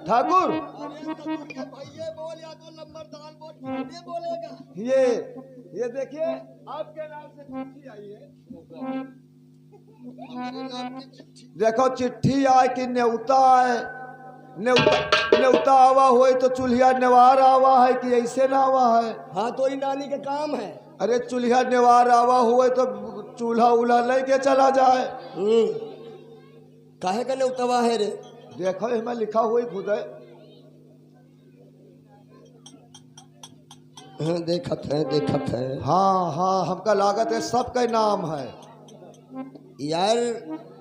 ठाकुर ये देखिए आपके नाम से चिट्ठी आई है। देखो चिट्ठी आए कि न्योता है। न्योता आवा हो तो चूल्हा नेवार आवा है कि ऐसे ना आवा है। हाँ तो ही नानी के काम है। अरे चूल्हा नेवार आवा हुए तो चूल्हा उल्हा लेके चला जाए। काहे का न्योतवा है रे? देखो इसमें लिखा हुआ खुद है। देखत है। हाँ हाँ हमका लागत है सबका नाम है। यार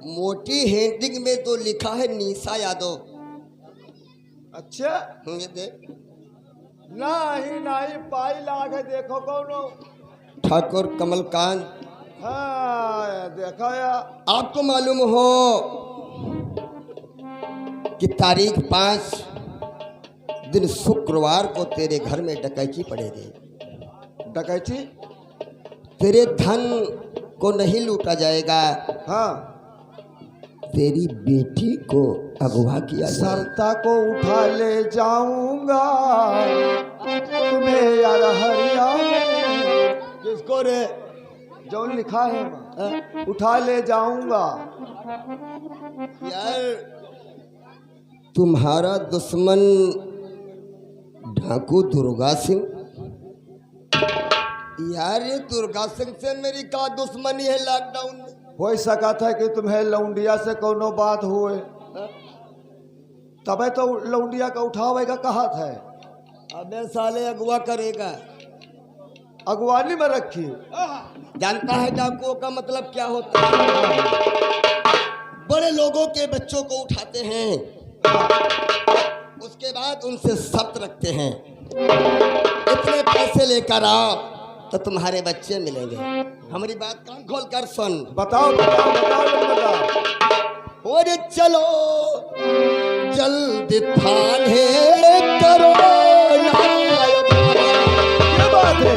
मोटी हेडिंग में तो लिखा है निशा यादव। अच्छा ये देख। नहीं पाई लाग है। देखो कौनो ठाकुर कमलकांत। हाँ देखो यार आपको मालूम हो कि तारीख 5 दिन शुक्रवार को तेरे घर में डकैती पड़ेगी। डकैती? तेरे धन को नहीं लूटा जाएगा। हाँ तेरी बेटी को अगवा किया सरता को उठा ले जाऊंगा तुम्हें यार हरियाणा। किसको रे? जो लिखा है उठा ले जाऊंगा। यार तुम्हारा दुश्मन ढाकू दुर्गा सिंह। यार ये दुर्गा सिंह से मेरी का दुश्मनी है? लॉकडाउन में हो सका था कि तुम्हें लौंडिया से कोनो बात हुए तबे तो लौंडिया का उठावेगा कहा था। अबे साले अगवा करेगा। अगवानी में रखी। जानता है डाकुओं का मतलब क्या होता है? बड़े लोगों के बच्चों को उठाते हैं, उसके बाद उनसे शर्त रखते हैं इतने पैसे लेकर आओ तो तुम्हारे बच्चे मिलेंगे। हमारी बात कान खोल कर सुन। बताओ बताओ बताओ बताओ। और चलो जल्दी थाने करो। क्या बात है?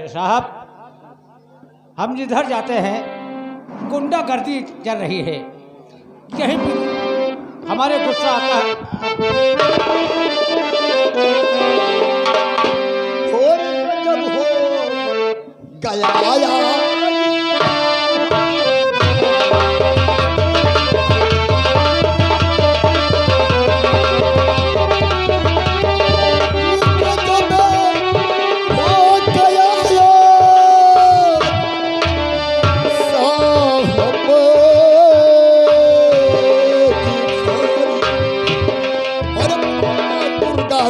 साहब हम जिधर जाते हैं गुंडागर्दी चल रही है। कहीं भी हमारे गुस्सा आता है। जब हो गया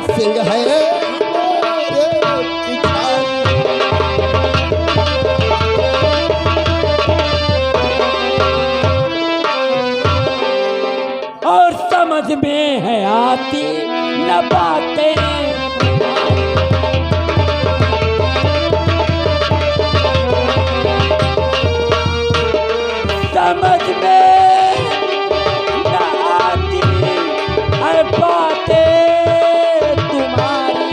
सिंह है और समझ में है आती न बातें। समझ में न आती है बातें तुम्हारी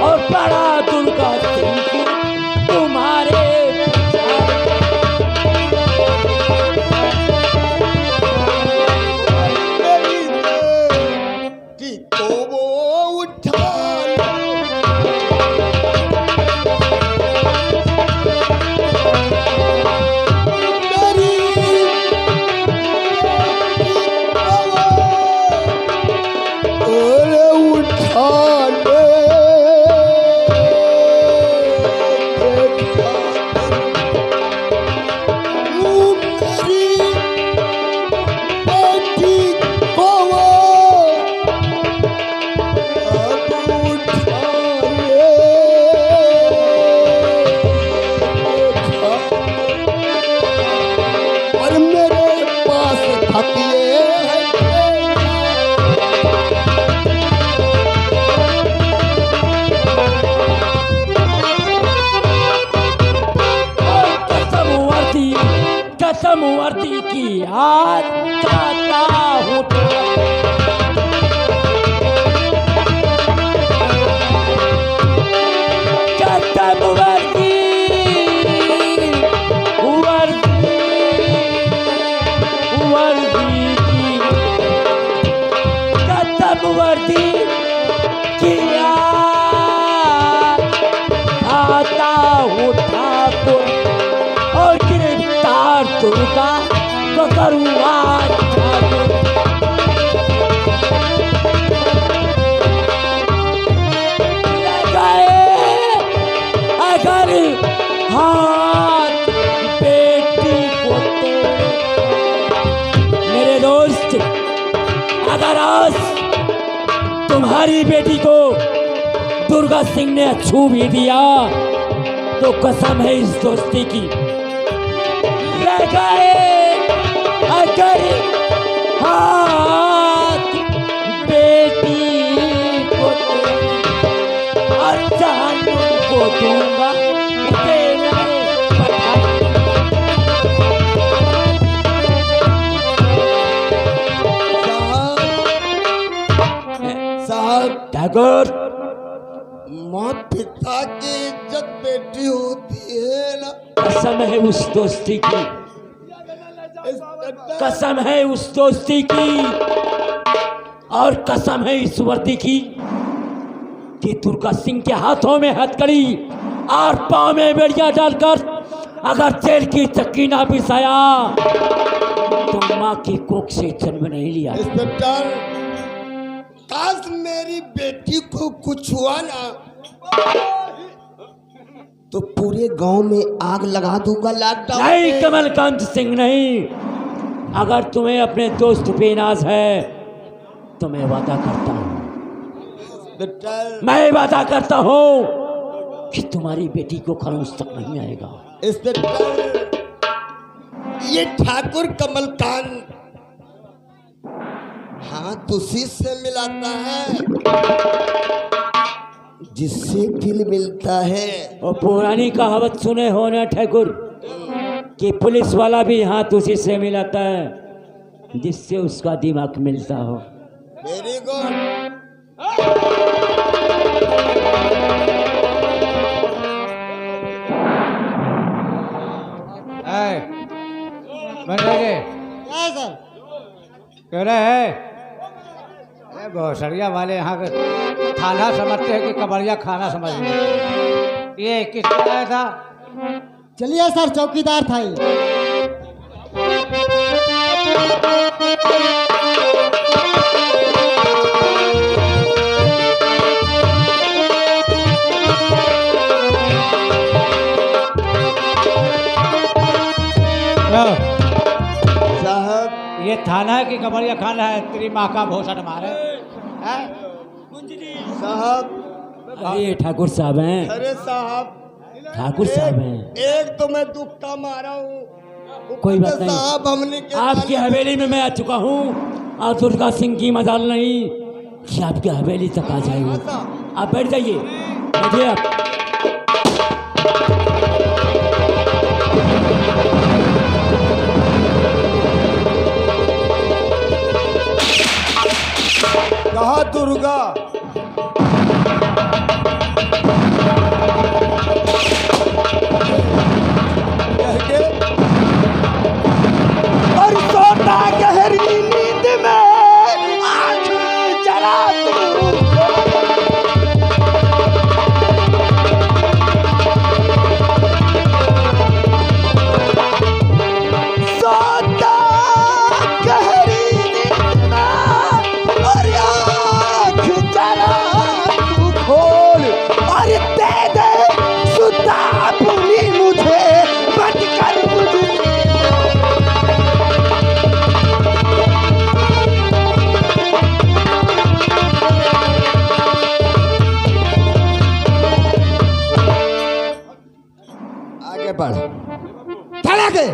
और बड़ा दुर्गा सिंह तुम्हारे कि तो वो उठा मेरी कसम वर्दी की याद खाता हूँ कसम वर्दी की कसम वर्दी की याद खाता हूँ ठाकुर और गिरफ्तार तुमका तो करूँगा ठाकुर। अगर हाथ बेटी को तोड़े मेरे दोस्त, अगर आज तुम्हारी बेटी को दुर्गा सिंह ने छू भी दिया तो कसम है इस दोस्ती की, अगर हाथ बेटी को अचानक को दूंगा साहब ठाकुर। माँ पिता की इज्जत बेटी होती है ना। कसम है उस दोस्ती की, कसम है उस दोस्ती की और कसम है इस वर्दी की कि दुर्गा सिंह के हाथों में हथकड़ी और पांव में बेड़िया डालकर अगर जेल की चक्की ना पिसाया तो माँ की कोख से जन्म नहीं लिया। इंस्पेक्टर, काश मेरी बेटी को कुछ हुआ ना तो पूरे गांव में आग लगा दूंगा लॉकडाउन। नहीं कमलकांत सिंह नहीं, अगर तुम्हें अपने दोस्त पे नाज है तो मैं वादा करता हूँ, मैं वादा करता हूँ कि तुम्हारी बेटी को खरोंच तक नहीं आएगा। इंस्पेक्टर, ये ठाकुर कमलकांत हाथ उसी से मिलाता है जिससे दिल मिलता है। और पुरानी कहावत सुने हो ना ठाकुर कि पुलिस वाला भी हाथ उसी से मिलाता है जिससे उसका दिमाग मिलता हो। Very good. क्या सर कह रहे हैं? भोसड़िया वाले यहाँ के थाना समझते हैं कि कबड़िया खाना समझ रहे। ये किस आया था? चलिए सर, चौकीदार था ये। साहब, ये थाना की कबड़िया खाना है, तेरी माँ का भोसड़ मारे है? साहब, अरे ठाकुर साहब हैं, अरे साहब, ठाकुर साहब हैं। एक तो मैं दुखता मारा हूँ। कोई बात नहीं, साहब, हमने आपकी हवेली में मैं आ चुका हूँ और दुर्गा सिंह की मजाल नहीं कि आपकी हवेली तक आ जाएगी। आप बैठ जाइए, बैठिए आप। कहा दुर्गा? कह के और सोता गहरी नींद में आँख जरा तू सोता गहरी नींद में और आँख जरा तू खोल और दे दे सुता अपनी मुझे बंद कर मुझे। आगे बढ़, चला के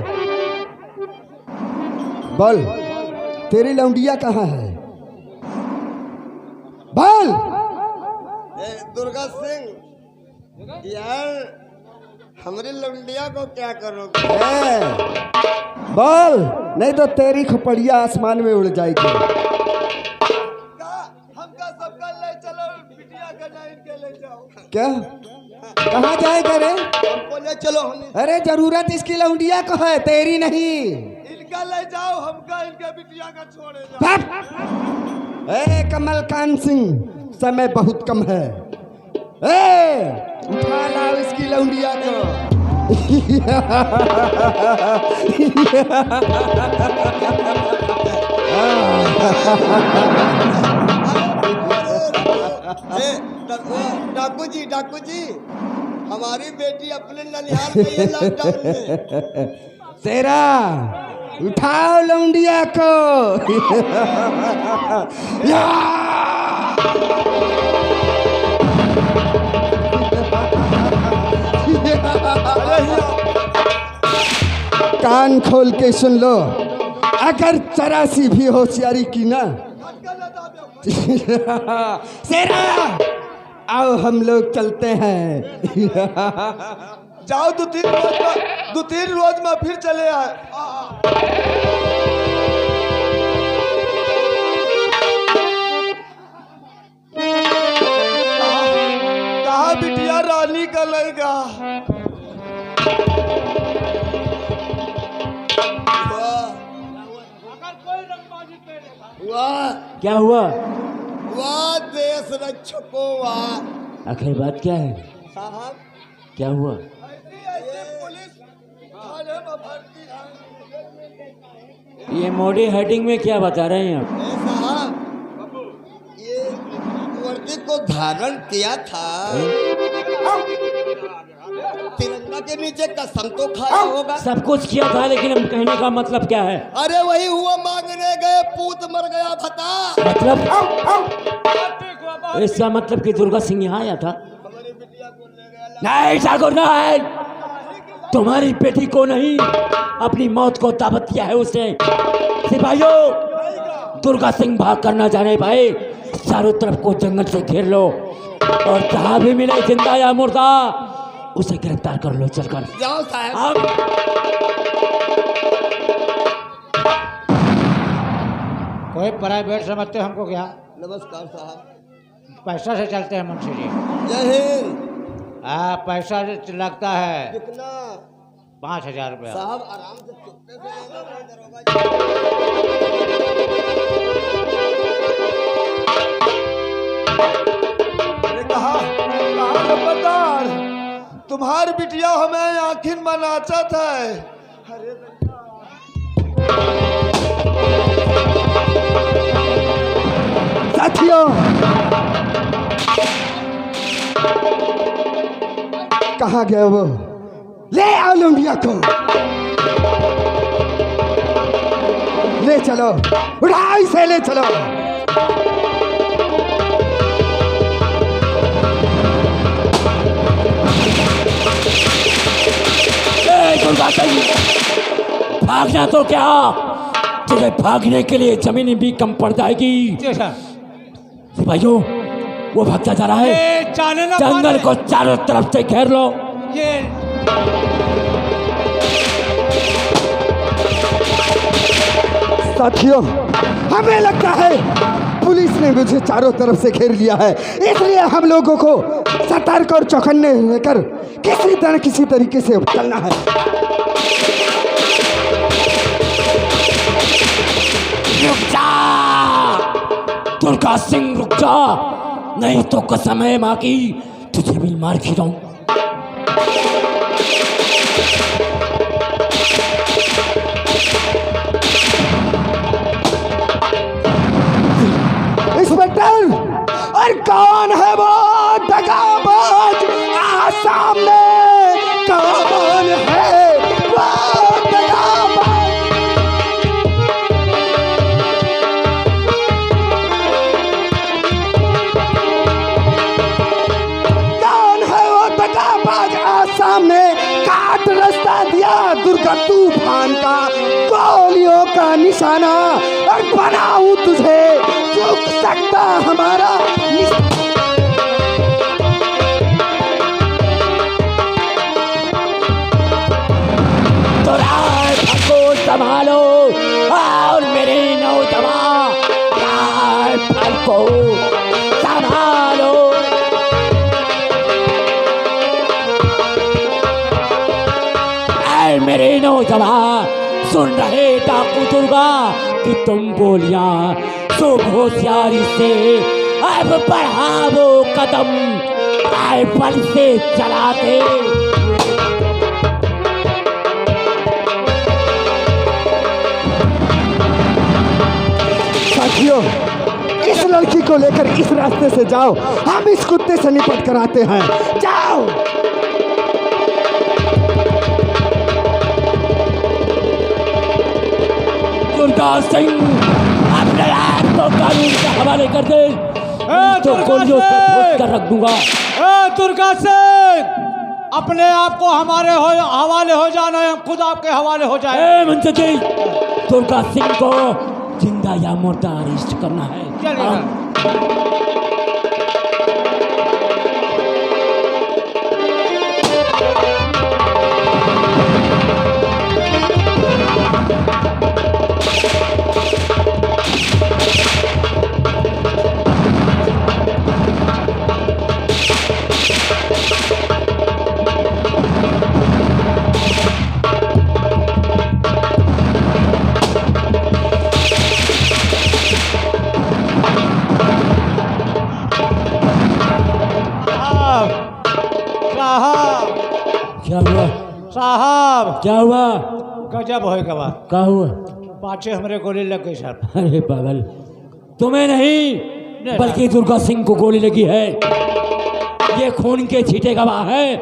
बोल, तेरी लौंडिया कहाँ है? बोल। दुर्गा सिंह, यार हमारी लुंडिया को क्या करोगे? बोल, नहीं तो तेरी खोपड़िया आसमान में उड़ जाएगी। हमका सबका ले चलो, बिटिया का ना इनके ले जाओ। क्या? कहाँ जाएगा रे? हमको ले चलो। अरे जरूरत इसकी लौंडिया को है, तेरी नहीं। इनका ले जाओ, हमका इनके बिटिया का छोड़े जाओ। ए कमलकांत सिंह, समय बहुत कम है। ए उठा लाओ इसकी लौंडिया को। डाकू जी, हमारी बेटी अपने ननिहाल में ये लॉकडाउन में। तेरा उठाओ लौंडिया को। कान खोल के सुन लो, अगर जरा सी भी होशियारी की ना सेरा, आओ हम लोग चलते हैं। जाओ, 2-3 रोज में फिर चले आए। कहा बिटिया रानी का लड़का? क्या हुआ? वाह देश रक्षको वाह। आखिर बात क्या है? साहब क्या हुआ? ये मोडी हेडिंग में क्या बता रहे हैं आप? साहब, ये वर्दी को धारण किया था, तिरंगा के नीचे कसम तो खाया होगा। सब कुछ किया था, लेकिन हम कहने का मतलब क्या है? अरे वही हुआ, मांगने गए पूत मर गया भता। मतलब इसका मतलब कि दुर्गा सिंह यहाँ आया था? नहीं ठाकुर नहीं, तुम्हारी बेटी को नहीं, अपनी मौत को दावत दिया है उसने। सिपाहियों, दुर्गा सिंह भाग करना जाने पाए, चारों तरफ को जंगल से घेर लो और जहाँ भी मिले जिंदा या मुर्दा उसे गिरफ्तार कर लो। चलकर जाओ साहब। अब कोई प्राइवेट समझते हो हमको क्या? नमस्कार साहब। पैसा से चलते हैं मुंशी जी। जय हिंद। हाँ, पैसा से लगता है कितना? 5,000 रुपया। साहब आराम से चुपके से दरोगा जी। कहा खबरदार, तुम्हारी बिटिया हमें आखिर मनाचा था। साथियों, कहाँ गया वो? ले आओ लौंडिया को, ले चलो, उठाओ इसे, ले चलो। भागना तो क्या, तुझे भागने के लिए जमीन भी कम पड़ जाएगी। सिपाहियों, वो भागता जा रहा है, जंगल को चारों तरफ से घेर लो। साथियों, हमें लगता है पुलिस ने मुझे चारों तरफ से घेर लिया है, इसलिए हम लोगों को सतर्क और चौकन्ने रहकर किसी तरीके से चलना है। रुक जा दुर्गा सिंह, रुक जा, नहीं तो कसम है माँ की तुझे भी मार खिलाऊं। इंस्पेक्टर, और कौन है वो दगाबाज? सामने कौन है वो दगाबाज? कौन है वो दगाबाज? सामने काट रास्ता दिया दुर्गा तूफान का, गोलियों का निशाना, और बनाऊं तुझे झुक सकता हमारा संभालो और मेरे नौजवान फल को संभालो। ऐ मेरे नौजवान, सुन रहे डाकू दुर्गा कि तुम गोलियां खूब होशियारी से अब बढ़ावो कदम, राइफल से चलाते। साथियों, इस लड़की को लेकर इस रास्ते से जाओ, हम इस कुत्ते से निपट कर आते हैं। जाओ। दुर्गा सिंह अपने आप को कानून के हवाले कर दे, तो गोलियों से भूत कर रख दूंगा। दुर्गा सिंह, अपने आप को हमारे हवाले हो जाना है, खुद आपके हवाले हो जाए। मंत्री जी, दुर्गा सिंह को जिंदा या मुर्दा अरेस्ट करना है। क्या हुआ साहब? क्या हुआ? गजब हो गवा। क्या हुआ? पाछे हमरे गोली लग गई साहब। अरे पागल, तुम्हें नहीं बल्कि दुर्गा सिंह को गोली लगी है। ये खून के छींटे गवाह है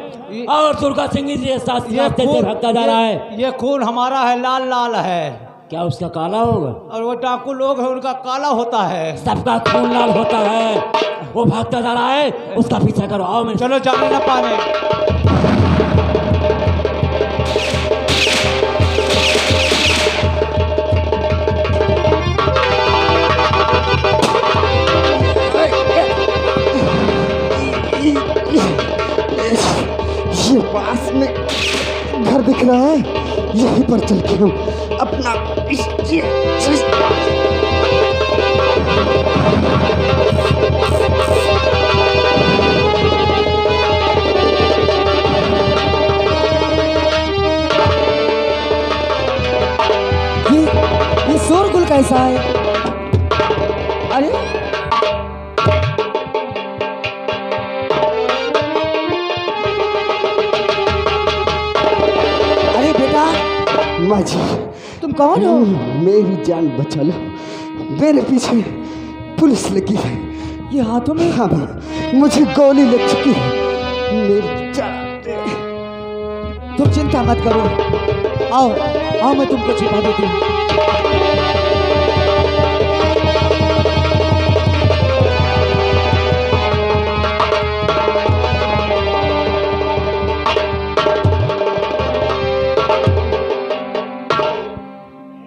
और दुर्गा सिंह इस रास्ते से भागता जा रहा है। ये खून हमारा है, लाल लाल है। क्या उसका काला होगा? और वो डाकू लोग है, उनका काला होता है। सबका खून लाल होता है। वो भागता जा रहा है, उसका पीछा करो। आओ मैं। चलो, जाने ना पाने। ये पास में घर दिख रहा है, यहीं पर चल के हम अपना ये शोरगुल कैसा है? अरे अरे बेटा, माँ जी, तुम कौन हो? मेरी जान बचा लो, मेरे पीछे पुलिस लगी है। ये हाथों में? हाँ माँ, मुझे गोली लग चुकी है। मेरी जान। तुम चिंता मत करो, आओ आओ, मैं तुमको छिपा देती हूँ।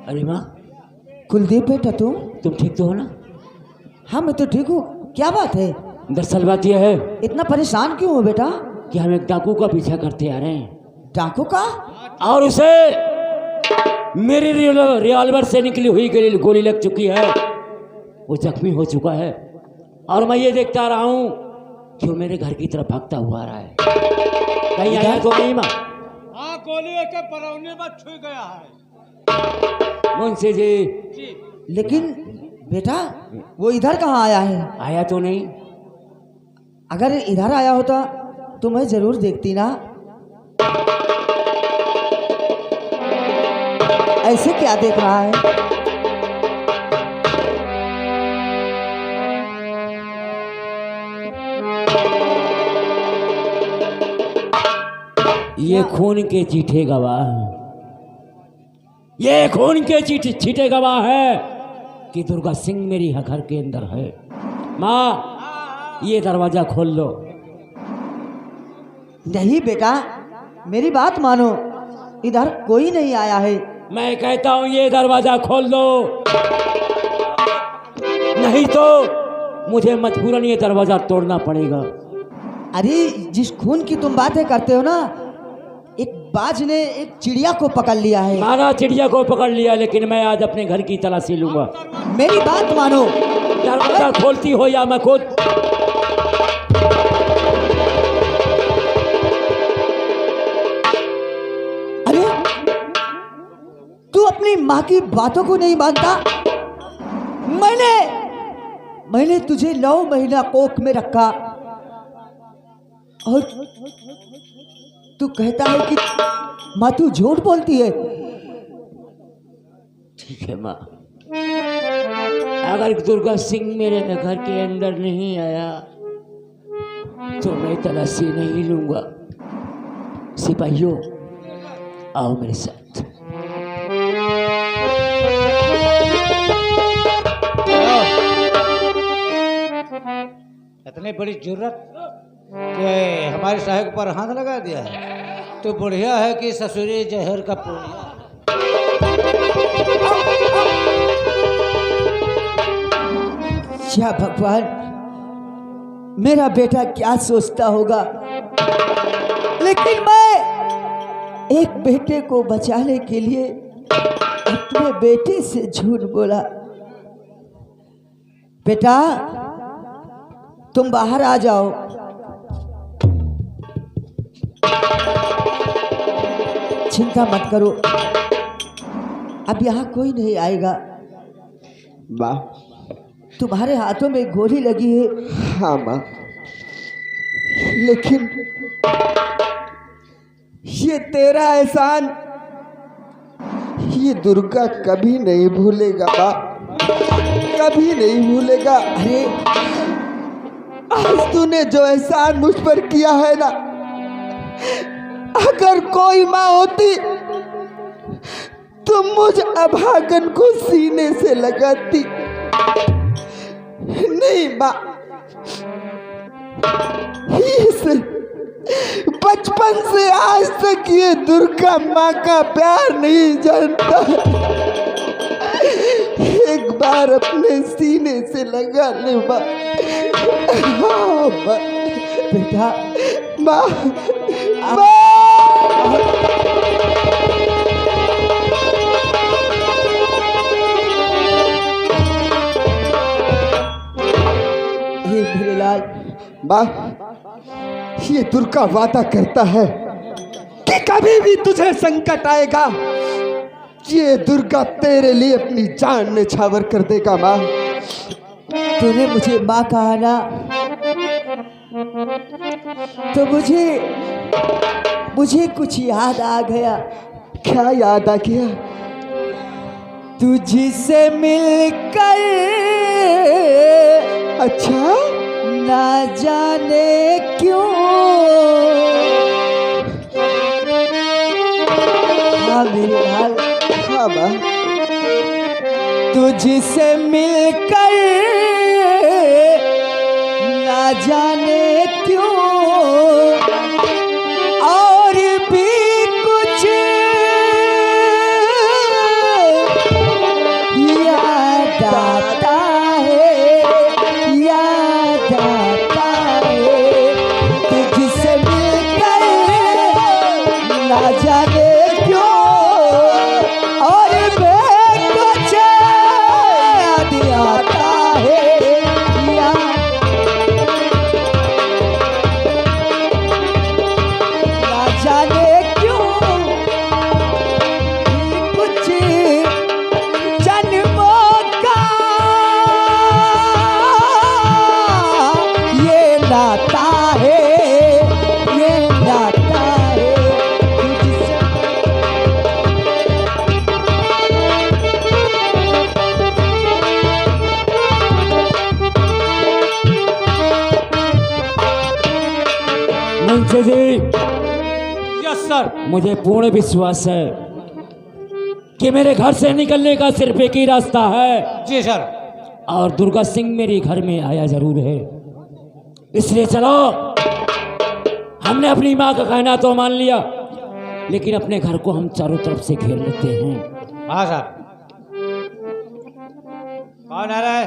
अरे माँ, कुलदीप बेटा, तुम ठीक तो हो ना? हाँ मैं तो ठीक हूँ। क्या बात है? दरअसल बात यह है इतना परेशान क्यों हो बेटा? कि हम एक डाकू का पीछा करते आ रहे हैं। डाकू का? और उसे मेरे रिवॉल्वर से निकली हुई गोली लग चुकी है। वो जख्मी हो चुका है और मैं ये देखता रहा हूँ कि वो मेरे घर की तरफ भागता हुआ आ रहा है। कहीं आया तो नहीं माँ? हाँ, गोली के परौने में छू गया है मुंशी जी। लेकिन बेटा, वो इधर कहाँ आया है? आया तो नहीं? अगर इधर आया होता तो मैं जरूर देखती ना। ऐसे क्या देख रहा है? ये खून के चीठे गवाह हैं। ये खून के चीठे गवाह है कि दुर्गा सिंह मेरी घर के अंदर है। माँ, ये दरवाजा खोल लो। नहीं बेटा, मेरी बात मानो, इधर कोई नहीं आया है। मैं कहता हूँ ये दरवाजा खोल दो, नहीं तो मुझे मजबूरन ये दरवाजा तोड़ना पड़ेगा। अरे जिस खून की तुम बातें करते हो ना, एक बाज ने एक चिड़िया को पकड़ लिया है। माना चिड़िया को पकड़ लिया, लेकिन मैं आज अपने घर की तलाशी लूंगा। मेरी बात मानो। दरवाजा खोलती हो या मैं खुद? अरे तू अपनी माँ की बातों को नहीं मानता? मैंने तुझे 9 महीना कोख में रखा और तू कहता है कि माँ तू झूठ बोलती है। ठीक है माँ, अगर दुर्गा सिंह मेरे घर के अंदर नहीं आया तो मैं तलाशी नहीं लूंगा। सिपाहियों आओ मेरे साथ। इतनी बड़ी जरूरत कि हमारे साहब पर हाथ लगा दिया है, तो बढ़िया है कि ससुरी जहर का पूर्णिया। या भगवान, मेरा बेटा क्या सोचता होगा, लेकिन मैं एक बेटे को बचाने के लिए अपने बेटे से झूठ बोला। बेटा तुम बाहर आ जाओ। चिंता मत करो, अब यहाँ कोई नहीं आएगा। माँ, तुम्हारे हाथों में गोली लगी है। हाँ माँ, लेकिन ये तेरा एहसान ये दुर्गा कभी नहीं भूलेगा माँ, कभी नहीं भूलेगा। अरे आज तूने जो एहसान मुझ पर किया है ना, अगर कोई माँ होती तो मुझ अभागन को सीने से लगाती। नहीं माँ, इस बचपन से आज तक ये दुर्गा माँ का प्यार नहीं जानता। एक बार अपने सीने से लगा ले माँ। हाँ माँ। बेटा माँ, हे मेरे लाल, माँ, ये दुर्गा वादा करता है कि कभी भी तुझे संकट आएगा, ये दुर्गा तेरे लिए अपनी जान न्यौछावर कर देगा। माँ, तूने मुझे माँ कहा ना, तो मुझे कुछ याद आ गया। क्या याद आ गया? तुझसे मिलकर अच्छा, ना जाने क्यों, हाँ मेरे लाल, हाँ माँ, तुझसे मिलकर ना जाने क्यों और भी कुछ याद आता है, याद आता है। तुझसे मिलकर ना जाने क्यों और भी कुछ याद आता है, याद ना जाने क्यों कुछ जन्मों का ये नाता है, ये नाता है तुझसे। Munshi ji, yes sir. मुझे पूर्ण विश्वास है कि मेरे घर से निकलने का सिर्फ एक ही रास्ता है, जी सर। और दुर्गा सिंह मेरे घर में आया जरूर है। इसलिए चलो, हमने अपनी माँ का कहना तो मान लिया, लेकिन अपने घर को हम चारों तरफ से घेर लेते हैं। हाँ सर। कौन आ रहा है?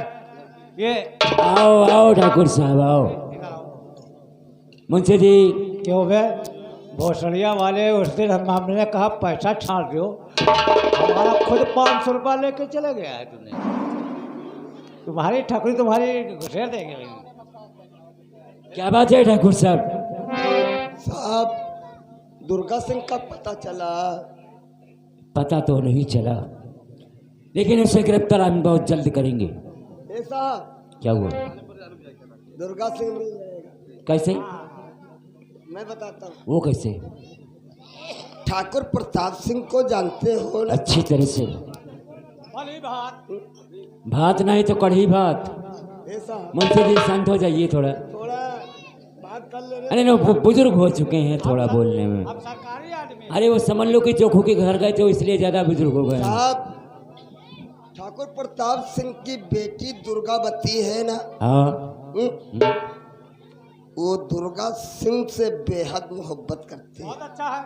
ये आओ आओ ठाकुर साहब आओ। मुंशी जी, क्यों बे? भोसड़िया वाले उस दिन हमने कहा पैसा छाड़ दो, हमारा खुद 500 रुपया लेके चले गया है तुमने। तुम्हारी ठकुरी तुम्हारी घुसेर देंगे। क्या बात है ठाकुर साहब? साहब दुर्गा सिंह का पता चला? पता तो नहीं चला, लेकिन उसे गिरफ्तार हम बहुत जल्द करेंगे। ऐसा क्या हुआ? दुर्गा सिंह मिल जाएगा। कैसे? मैं बताता हूँ। वो कैसे? ठाकुर प्रताप सिंह को जानते हो ना? अच्छी तरह से। भात नहीं तो कढ़ी भात। ऐसा मुंशी जी शांत हो जाइए थोड़ा। थोड़ा बात कर ले रहे। अरे वो बुजुर्ग हो चुके हैं थोड़ा बोलने में। सरकारी आदमी। अरे वो समझ लो कि जोखू के घर गए तो इसलिए ज्यादा बुजुर्ग हो गए। साहब ठाकुर प्रताप सिंह की बेटी दुर्गावती है ना? हाँ। वो दुर्गा सिंह से बेहद मोहब्बत करती है। बहुत अच्छा है।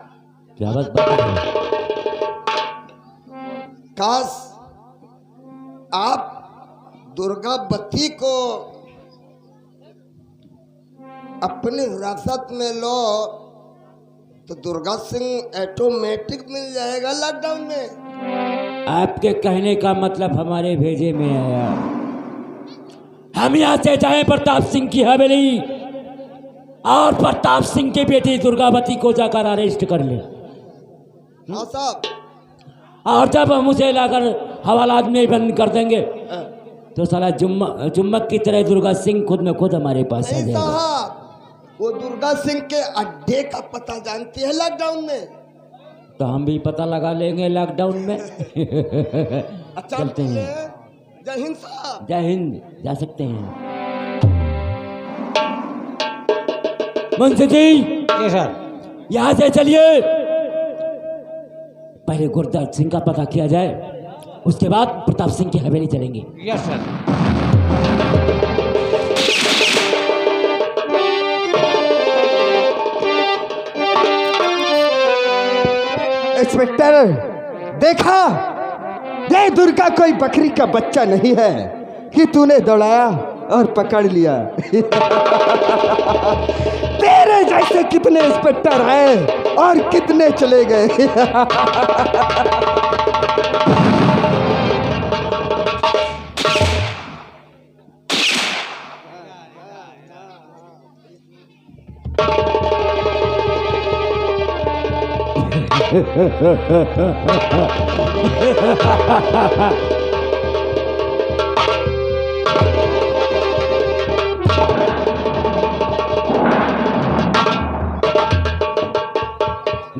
क्या बात बता रहे हो? काश आप दुर्गावती को अपनी विरासत में लो तो दुर्गा सिंह ऑटोमेटिक मिल जाएगा लॉकडाउन में। आपके कहने का मतलब हमारे भेजे में आया। हम यहाँ से जाए प्रताप सिंह की हवेली और प्रताप सिंह की बेटी दुर्गावती को जाकर अरेस्ट कर ले, हाँ साहब। और जब हम उसे लाकर हवालात में बंद कर देंगे तो साला जुम्मक की तरह दुर्गा सिंह खुद में खुद हमारे पास आ नहीं जाएगा। साहब, वो दुर्गा सिंह के अड्डे का पता जानती है लॉकडाउन में। तो हम भी पता लगा लेंगे लॉकडाउन में। अच्छा चलते हैं। जय हिंद साहब। जय हिंद। जा सकते हैं मुंशी जी। जी सर। यहाँ से चलिए। पहले गुरदास सिंह का पता किया जाए, उसके बाद प्रताप सिंह की हवेली चलेंगे। Yes sir. इंस्पेक्टर, देखा? ये दुर्गा कोई बकरी का बच्चा नहीं है कि तूने दौड़ाया और पकड़ लिया। तेरे जैसे कितने इंस्पेक्टर आए और कितने चले गए।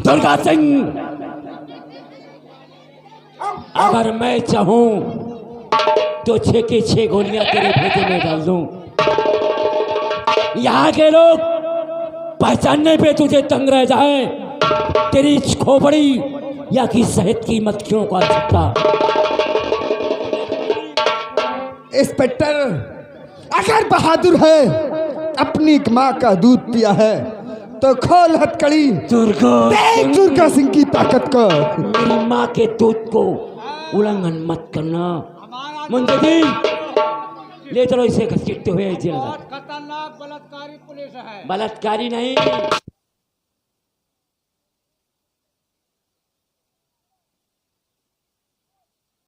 दुर्गा सिंह, अगर मैं चाहूं तो 6 की 6 गोलियां तेरे भेजे में डाल दूं। यहाँ के लोग पहचानने पे तुझे तंग रह जाए, तेरी खोपड़ी या कि शहद की मक्खियों का छत्ता। इंस्पेक्टर, अगर बहादुर है, अपनी माँ का दूध पिया है तो खोल हथकड़ी। देख दुर्गा सिंह की ताकत को। मेरी माँ के दूध को उल्लंघन मत करना। मुंशी जी ले चलो इसे घसीटते हुए जेल। बहुत खतरनाक बलात्कारी पुलिस है। बलात्कारी नहीं,